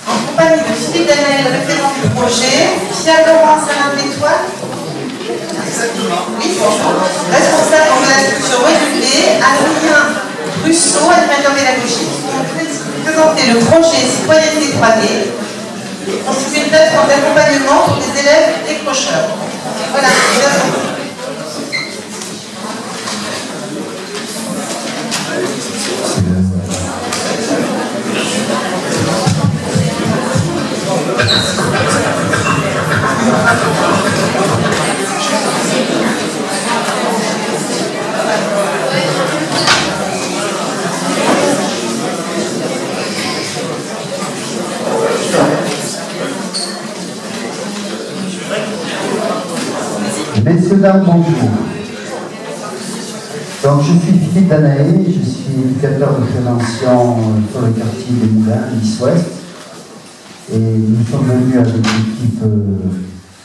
en compagnie de Philippe Danaël, référent du projet, Pierre-Laurent Salin-Pétoile, oui, responsable de la structure Webulé, Adrien Rousseau, animateur pédagogique, qui vont présenter le projet Citoyenneté 3D, constitué une plateforme d'accompagnement pour les élèves décrocheurs. Voilà, Messieurs, dames, bonjour. Donc, je suis Philippe Danaël, je suis éducateur de prévention sur le quartier des Moulins, l'East-Ouest. Et nous sommes venus avec l'équipe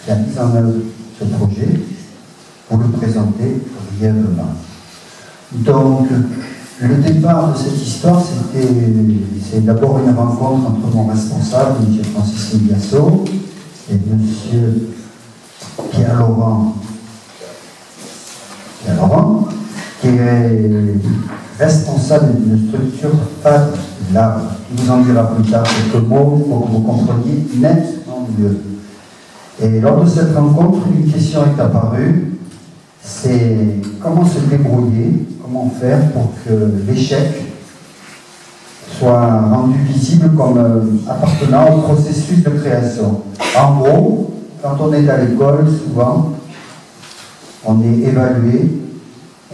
qui a mis en œuvre ce projet pour le présenter brièvement. Donc, le départ de cette histoire, c'est d'abord une rencontre entre mon responsable, M. Francis Migliasso, et M. Pierre-Laurent, qui est responsable d'une structure Fab Lab. Il vous en dira plus tard quelques mots pour que vous compreniez nettement mieux. Et lors de cette rencontre, une question est apparue, c'est comment se débrouiller, comment faire pour que l'échec soit rendu visible comme appartenant au processus de création. En gros, quand on est à l'école, souvent, on est évalué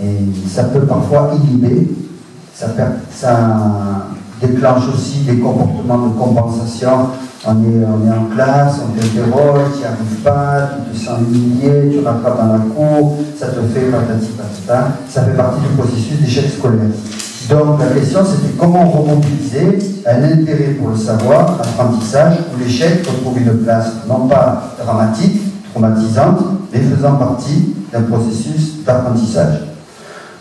et ça peut parfois inhiber, ça déclenche aussi des comportements de compensation. On est en classe, on t'interroge, tu n'y arrives pas, tu te sens humilié, tu rattrapes dans la cour, ça te fait patati patata, ça fait partie du processus d'échec scolaire. Donc la question c'était comment remobiliser un intérêt pour le savoir, l'apprentissage, où l'échec retrouve une place non pas dramatique, traumatisante, mais faisant partie d'un processus d'apprentissage.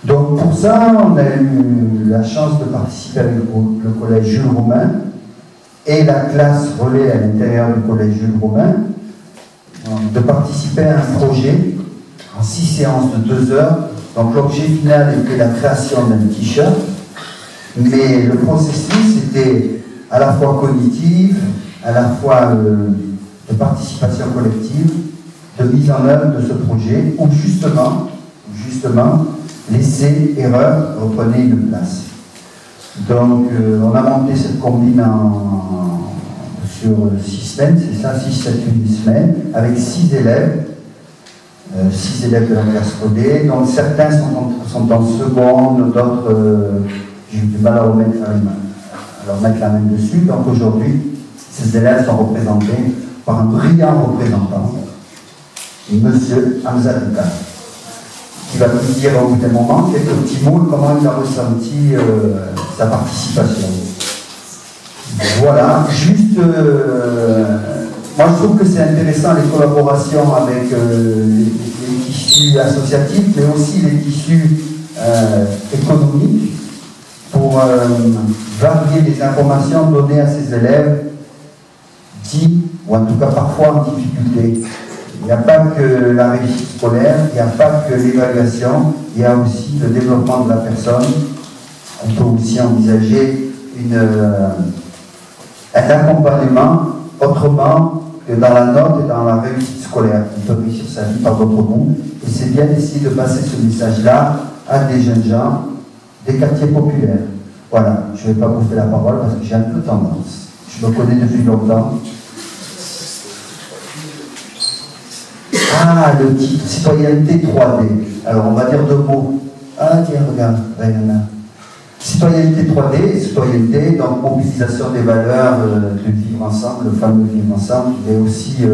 Donc pour ça, on a eu la chance de participer avec le collège Jules Romain et la classe relais à l'intérieur du collège Jules Romain, de participer à un projet en 6 séances de 2 heures. Donc l'objet final était la création d'un t-shirt, mais le processus était à la fois cognitif, à la fois de participation collective, de mise en œuvre de ce projet, où justement l'essai-erreur reprenait une place. Donc on a monté cette combine sur 6 semaines, c'est ça, 6, 7, 8 semaines, avec 6 élèves. 6 élèves de la classe codée, donc certains sont en seconde, d'autres, j'ai eu du mal à leur mettre la main dessus. Donc aujourd'hui, ces élèves sont représentés par un brillant représentant, Monsieur Hamza Duka, qui va nous dire au bout d'un moment quelques petits mots comment il a ressenti sa participation. Voilà, juste... moi, je trouve que c'est intéressant les collaborations avec les tissus associatifs, mais aussi les tissus économiques pour varier les informations données à ces élèves dits, ou en tout cas parfois en difficulté. Il n'y a pas que la réussite scolaire, il n'y a pas que l'évaluation, il y a aussi le développement de la personne. On peut aussi envisager un accompagnement autrement que dans la note et dans la réussite scolaire. On peut réussir sa vie par d'autres bouts. Et c'est bien d'essayer de passer ce message-là à des jeunes gens des quartiers populaires. Voilà, je ne vais pas vous faire la parole parce que j'ai un peu tendance. Je me connais depuis longtemps. Ah, le titre, citoyenneté 3D. Alors, on va dire 2 mots. Ah, tiens, regarde, Rayana. Citoyenneté 3D, citoyenneté, donc mobilisation des valeurs de vivre ensemble, le fameux vivre ensemble, mais aussi,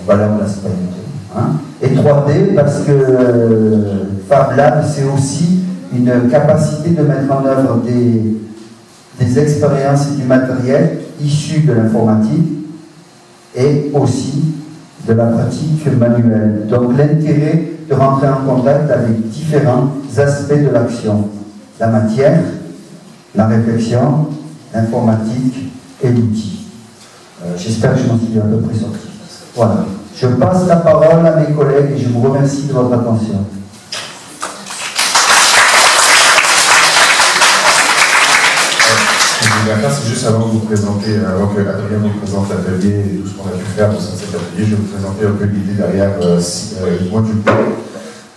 valeurs de la citoyenneté. Hein. Et 3D, parce que Fab Lab, c'est aussi une capacité de mettre en œuvre des expériences et du matériel issus de l'informatique et aussi de la pratique manuelle. Donc l'intérêt de rentrer en contact avec différents aspects de l'action. La matière, la réflexion, l'informatique et l'outil. J'espère que je m'en suis à peu près sorti. Voilà. Je passe la parole à mes collègues et je vous remercie de votre attention. Ce que je vais faire, c'est juste avant de vous présenter, avant que Adrien vous présente l'atelier et tout ce qu'on a pu faire au sein de cet atelier, je vais vous présenter un peu l'idée derrière Module P.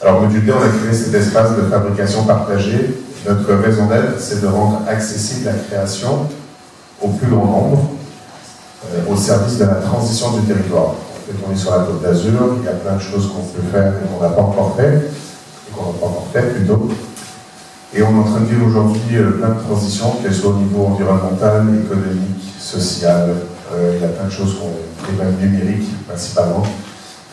Alors Module P, on a créé cet espace de fabrication partagée. Notre raison d'être, c'est de rendre accessible la création au plus grand nombre, au service de la transition du territoire. En fait, on est sur la Côte d'Azur, il y a plein de choses qu'on peut faire et qu'on n'a pas encore fait, et qu'on n'a pas encore fait plutôt. Et on est en train de vivre aujourd'hui plein de transitions, qu'elles soient au niveau environnemental, économique, social. Il y a plein de choses et même numériques principalement.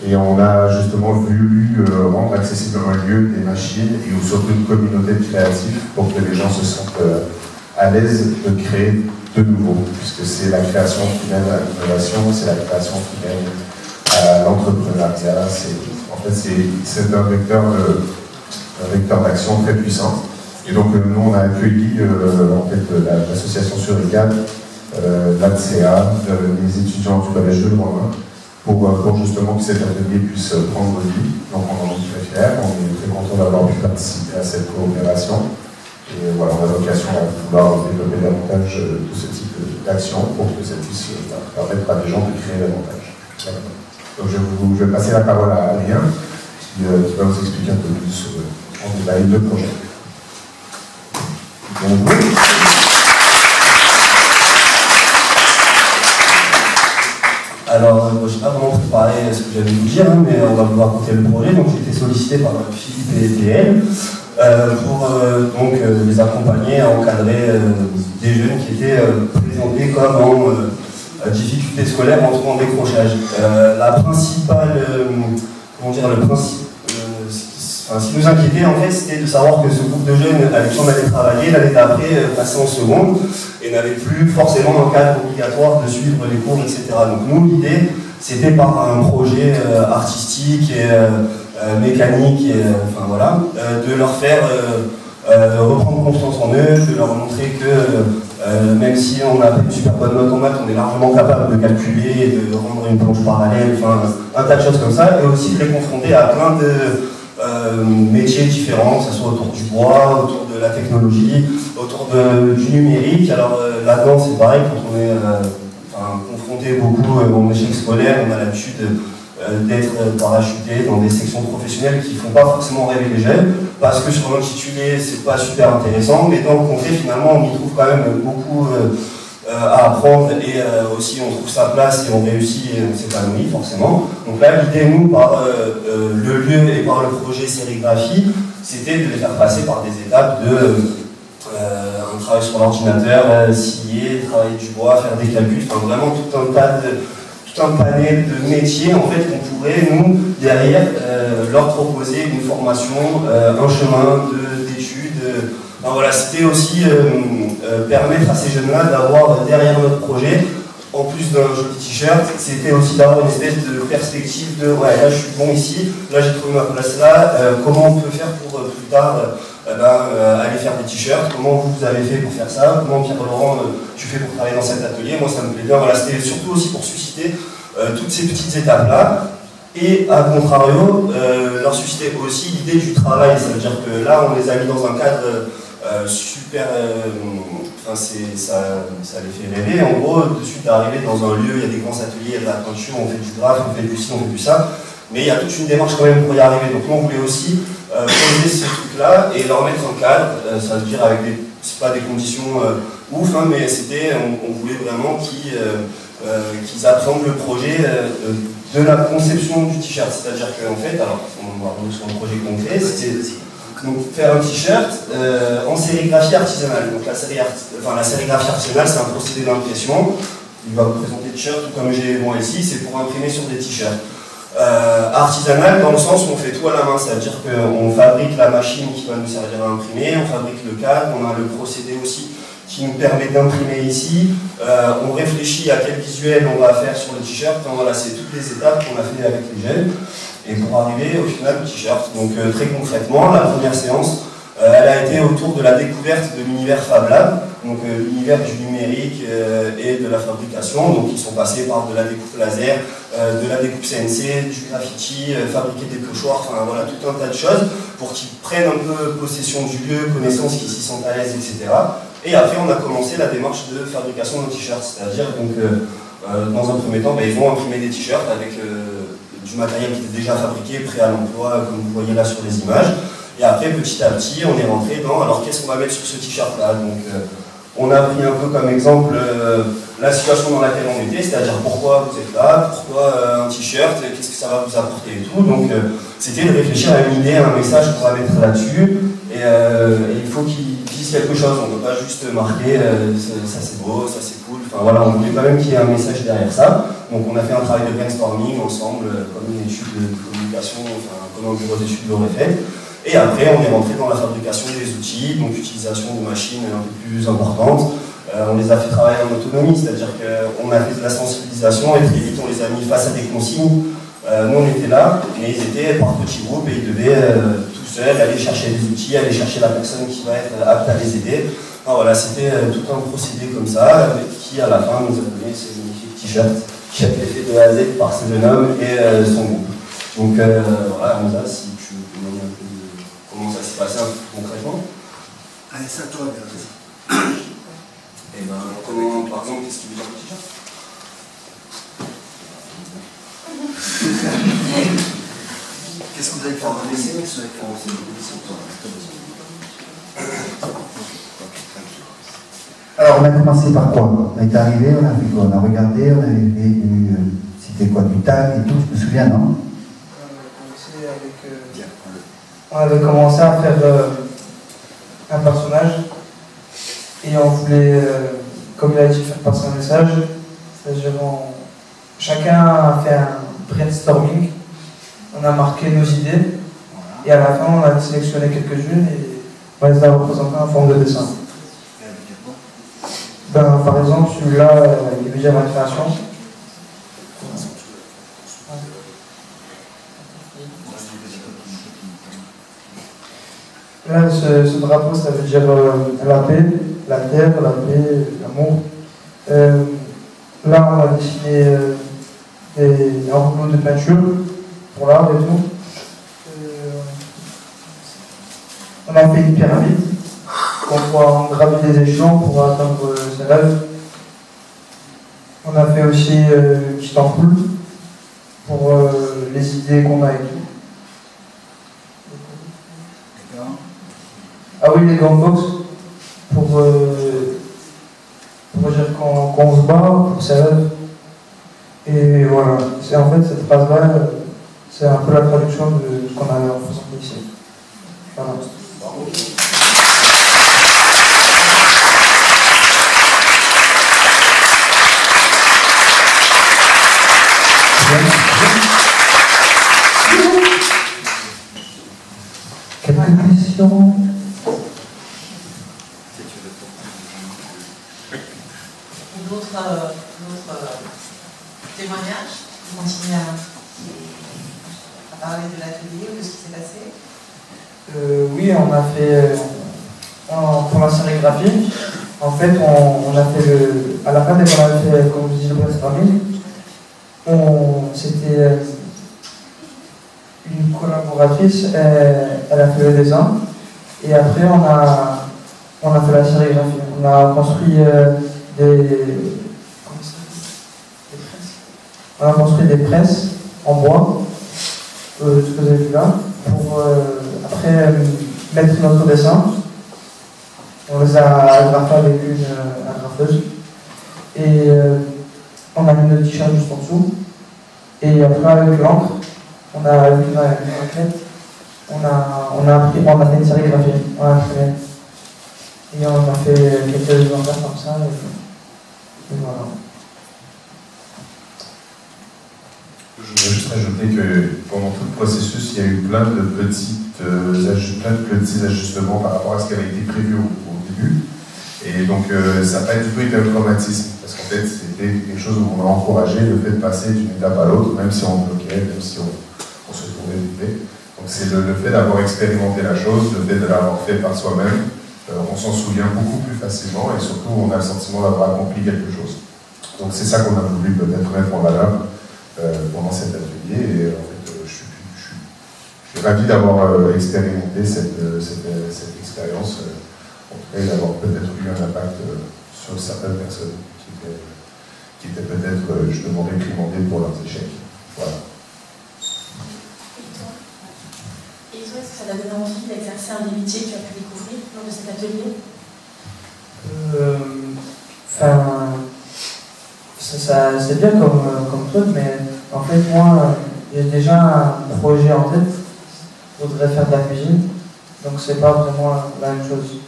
Et on a justement voulu rendre accessible un lieu, des machines et surtout une communauté de créatifs pour que les gens se sentent à l'aise de créer de nouveau, puisque c'est la création qui mène à l'innovation, c'est la création qui mène à l'entrepreneuriat. En fait, c'est un vecteur d'action très puissant. Et donc, nous, on a accueilli en fait, l'association Suricate, l'ADCA, les étudiants du collège de Loin, pour justement que cet atelier puisse prendre vie. Donc, on en est très fiers, on est très content d'avoir pu participer à cette coopération. Et voilà, on a l'occasion à vouloir développer davantage de ce type d'action pour que ça puisse permettre à des gens de créer davantage. Donc, je vais passer la parole à Adrien, qui va vous expliquer un peu plus en détail le projet. Bonjour. Alors, je n'ai pas vraiment préparé ce que j'allais vous dire, mais on va vous raconter le projet. Donc, j'ai été sollicité par Philippe et PL pour les accompagner à encadrer des jeunes qui étaient présentés comme en difficulté scolaire en décrochage. La principale, ce qui nous inquiétait en fait, c'était de savoir que ce groupe de jeunes avec qui on allait travailler, l'année d'après, passait en seconde et n'avait plus forcément un cadre obligatoire de suivre les cours, etc. Donc nous, l'idée, c'était par un projet artistique et mécanique, et, de leur faire reprendre confiance en eux, de leur montrer que même si on a fait une super bonne note en maths, on est largement capable de calculer, de rendre une planche parallèle, un tas de choses comme ça, et aussi de les confronter à plein de métiers différents, que ce soit autour du bois, autour de la technologie, autour du numérique. Alors là-dedans, c'est pareil, quand on est confronté beaucoup en échec scolaire, on a l'habitude d'être parachuté dans des sections professionnelles qui ne font pas forcément rêver les jeunes, parce que sur l'intitulé, c'est pas super intéressant, mais dans le concret, finalement, on y trouve quand même beaucoup à apprendre et aussi on trouve sa place et on réussit et on s'épanouit forcément. Donc là, l'idée, nous, par le lieu et par le projet Sérigraphie, c'était de les faire passer par des étapes de un travail sur l'ordinateur, scier, travailler du bois, faire des calculs, vraiment tout un panel de métiers en fait, qu'on pourrait, nous, derrière, leur proposer une formation, un chemin d'études. Voilà, c'était aussi permettre à ces jeunes-là d'avoir derrière notre projet, en plus d'un joli t-shirt, c'était aussi d'avoir une espèce de perspective de ouais, là je suis bon ici, là j'ai trouvé ma place là, comment on peut faire pour plus tard aller faire des t-shirts, comment vous avez fait pour faire ça, comment Pierre-Laurent tu fais pour travailler dans cet atelier, moi ça me plaît bien. Voilà, c'était surtout aussi pour susciter toutes ces petites étapes-là. Et à contrario, leur susciter aussi l'idée du travail, ça veut dire que là on les a mis dans un cadre super, ça les fait rêver. En gros, de suite arriver dans un lieu, il y a des grands ateliers, il y a de la peinture, on fait du graphe, on fait du ci, on fait du ça, mais il y a toute une démarche quand même pour y arriver. Donc nous on voulait aussi poser ces trucs-là et leur mettre un cadre, ça veut dire avec c'est pas des conditions ouf, hein, mais c'était, on voulait vraiment qu'ils appréhendent le projet de la conception du t-shirt. C'est-à-dire qu'en fait, alors on va revenir sur un projet concret, c'était donc faire un t-shirt en sérigraphie artisanale. Donc la sérigraphie artisanale, c'est un procédé d'impression. Il va vous présenter le t-shirt, tout comme j'ai moi ici, c'est pour imprimer sur des t-shirts. Artisanal dans le sens où on fait tout à la main, c'est-à-dire qu'on fabrique la machine qui va nous servir à imprimer, on fabrique le cadre, on a le procédé aussi qui nous permet d'imprimer ici, on réfléchit à quel visuel on va faire sur le t-shirt. Voilà, c'est toutes les étapes qu'on a fait avec les jeunes. Et pour arriver au final au t-shirt, donc très concrètement, la première séance, elle a été autour de la découverte de l'univers Fab Lab. donc l'univers du numérique et de la fabrication. Donc ils sont passés par de la découpe laser, de la découpe CNC, du graffiti, fabriquer des pochoirs, enfin voilà, tout un tas de choses pour qu'ils prennent un peu possession du lieu, connaissance qu'ils s'y sentent à l'aise, etc. Et après on a commencé la démarche de fabrication de t-shirts, c'est-à-dire donc dans un premier temps, ils vont imprimer des t-shirts avec du matériel qui était déjà fabriqué, prêt à l'emploi, comme vous voyez là sur les images. Et après, petit à petit, on est rentré dans, alors qu'est-ce qu'on va mettre sur ce t-shirt-là? Donc, on a pris un peu comme exemple la situation dans laquelle on était, c'est-à-dire pourquoi vous êtes là, pourquoi un t-shirt, qu'est-ce que ça va vous apporter et tout. Donc, c'était de réfléchir à une idée, à un message qu'on va mettre là-dessus. Et il faut qu'il dise quelque chose, on ne peut pas juste marquer ça c'est beau, ça c'est cool. Enfin voilà, on voulait quand même qu'il y ait un message derrière ça. Donc on a fait un travail de brainstorming ensemble, comme une étude de communication, enfin comme un bureau d'études l'aurait fait. Et après on est rentré dans la fabrication des outils, donc utilisation de machines un peu plus importantes. On les a fait travailler en autonomie, c'est-à-dire qu'on a fait de la sensibilisation et très vite on les a mis face à des consignes. Nous on était là, mais ils étaient par petits groupes et ils devaient tout seuls aller chercher des outils, aller chercher la personne qui va être apte à les aider. Alors voilà, c'était tout un procédé comme ça, qui à la fin nous a donné ces magnifiques t-shirts qui a été fait de A à Z par ce jeune homme et son groupe. Donc voilà, Hamza, si tu veux témoigner un peu de comment ça s'est passé concrètement. Allez, c'est à toi, vas-y. Et ben, comment, par exemple, qu'est-ce qui veut dire le t-shirt? Qu'est-ce que vous allez faire dans les séries? Alors, on a commencé par quoi? On est arrivé, on a fait quoi? On a regardé, on avait fait c'était quoi, du tag et tout, je me souviens, non? On avait commencé à faire un personnage et on voulait, comme il a dit, faire passer un message. C'est-à-dire, chacun a fait un brainstorming, on a marqué nos idées et à la fin on a sélectionné quelques-unes et on les a représentées en forme de dessin. Par exemple, celui-là, il veut dire la création. Là, ce drapeau, ça veut dire la paix, la terre, la paix, l'amour. Là, on a dessiné un rouleau de peinture pour l'arbre et tout. On a fait une pyramide qu'on voit engraver des échelons pour atteindre ses rêves. On a fait aussi une petite ampoule pour les idées qu'on a et tout. Ah oui, les gants-box pour dire qu'on se bat pour ses rêves. Et voilà, c'est en fait cette phrase-là, c'est un peu la traduction de ce qu'on a représenté ici. Voilà. Quelques questions? D'autres témoignages? Vous continuez à parler de l'atelier ou de ce qui s'est passé? Oui, on a fait pour la sérigraphie. En fait, on a fait à la fin dès qu'on a fait, comme je dis, le brainstorming, c'était une collaboratrice, elle a fait le dessin et après on a fait la sérigraphie. On a construit on a construit des presses en bois, ce que vous avez vu là, pour après mettre notre dessin. On les a agrafés avec une agrafeuse et on a mis notre t-shirt juste en dessous. Et après avec l'encre, on a avec une maquette, on a fait une sérigraphie, on a imprimé. Et on a fait quelques exemplaires comme ça. Et voilà. Je voudrais juste ajouter que pendant tout le processus, il y a eu plein de petits ajustements par rapport à ce qui avait été prévu au début. Et donc, ça n'a pas du tout été un traumatisme, parce qu'en fait, c'était quelque chose où on a encouragé le fait de passer d'une étape à l'autre, même si on bloquait, même si on se trouvait vite. Donc, c'est le fait d'avoir expérimenté la chose, le fait de l'avoir fait par soi-même, on s'en souvient beaucoup plus facilement et surtout on a le sentiment d'avoir accompli quelque chose. Donc c'est ça qu'on a voulu peut-être mettre en valeur pendant cet atelier et en fait je suis ravi d'avoir expérimenté cette expérience, en tout cas d'avoir peut-être eu un impact sur certaines personnes qui étaient peut-être justement réprimandées pour leurs échecs. Voilà. Et toi, est-ce que ça t'a donné envie d'exercer un des métiers que tu as pu découvrir lors de cet atelier? C'est bien comme truc, mais en fait, moi, j'ai déjà un projet en tête. Je voudrais faire de la cuisine, donc c'est pas vraiment la même chose.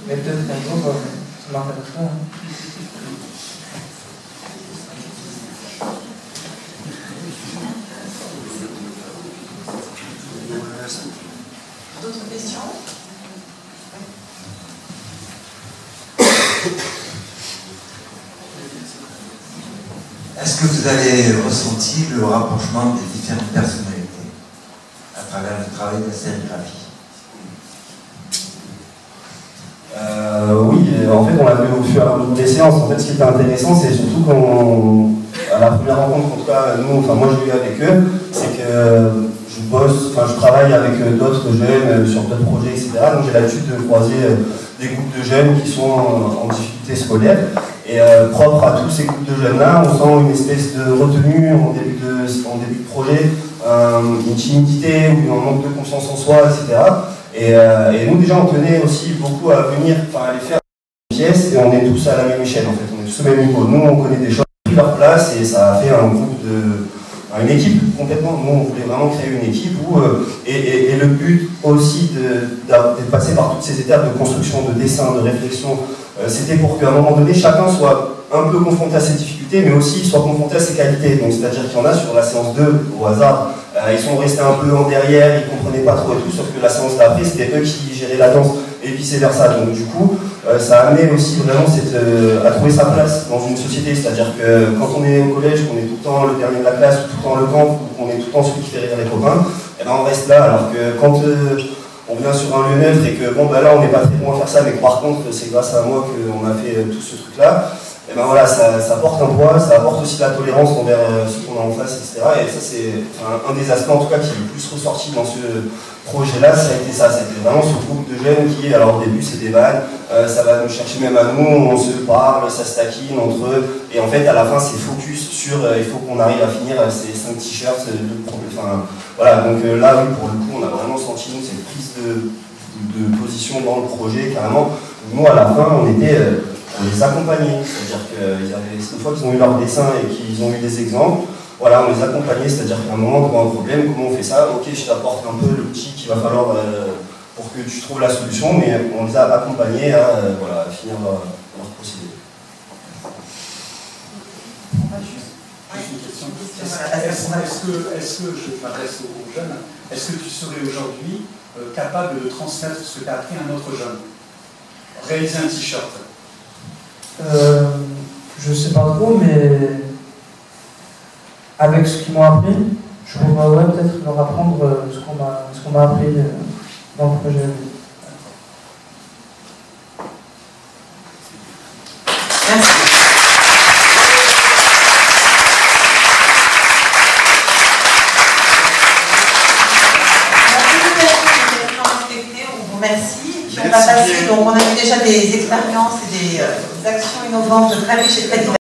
Mais peut-être qu'un jour, ça m'intéresserait. Hein. D'autres questions? Est-ce que vous avez ressenti le rapprochement des différentes personnalités à travers le travail de la sérigraphie? Oui, en fait, on l'a vu au fur et à mesure des séances. En fait, ce qui était intéressant, c'est surtout qu'à la première rencontre, en tout cas, moi j'ai eu avec eux, c'est que je travaille avec d'autres jeunes sur d'autres projets, etc. Donc j'ai l'habitude de croiser des groupes de jeunes qui sont en difficulté scolaire. Et propre à tous ces groupes de jeunes-là, on sent une espèce de retenue en début de projet, une timidité ou un manque de confiance en soi, etc. Et nous déjà on tenait aussi beaucoup à venir, à aller faire une pièce et on est tous à la même échelle en fait, on est tous au même niveau. Nous on connaît des choses qui ont pris leur place et ça a fait un groupe une équipe complètement. Nous on voulait vraiment créer une équipe où, et le but aussi de passer par toutes ces étapes de construction, de dessin, de réflexion, c'était pour qu'à un moment donné chacun soit un peu confronté à ses difficultés mais aussi soit confronté à ses qualités. Donc c'est-à-dire qu'il y en a sur la séance 2 au hasard, ils sont restés un peu en derrière, ils ne comprenaient pas trop et tout, sauf que la séance d'après c'était eux qui géraient la danse et vice versa. Donc du coup ça a amené aussi vraiment à trouver sa place dans une société, c'est-à-dire que quand on est au collège, qu'on est tout le temps le dernier de la classe, ou tout le temps le camp, ou qu'on est tout le temps celui qui fait rire les copains, et ben on reste là, alors que quand on vient sur un lieu neutre et que là on n'est pas très bon à faire ça, mais que par contre c'est grâce à moi qu'on a fait tout ce truc-là, et ben voilà, ça apporte un poids, ça apporte aussi de la tolérance envers ceux qu'on a en face, etc. Et ça c'est un des aspects en tout cas qui est le plus ressorti dans ce projet-là, ça a été ça, c'était vraiment ce groupe de jeunes qui, alors au début c'est des vannes, ça va nous chercher même à nous, on se parle, ça se taquine entre eux, et en fait à la fin c'est focus sur, il faut qu'on arrive à finir ces 5 t-shirts, voilà, donc là oui pour le coup on a vraiment senti nous cette prise de position dans le projet carrément. Nous à la fin on les accompagnait, c'est-à-dire qu'une fois qu'ils ont eu leur dessin et qu'ils ont eu des exemples, voilà, on les accompagnait, c'est-à-dire qu'à un moment, devant un problème, comment on fait ça? Ok, je t'apporte un peu l'outil qu'il va falloir pour que tu trouves la solution, mais on les a accompagnés à finir leur procédé. Juste une question. Est-ce que je m'adresse aux jeunes, est-ce que tu serais aujourd'hui capable de transmettre ce que tu as appris à un autre jeune? Réaliser un t-shirt? Je sais pas trop, mais avec ce qu'ils m'ont appris, je pourrais peut-être leur apprendre ce qu'on m'a appris dans le projet. Merci. On vous remercie. Puis on va passer, donc on a eu déjà des expériences et des actions innovantes de travailler chez Credit.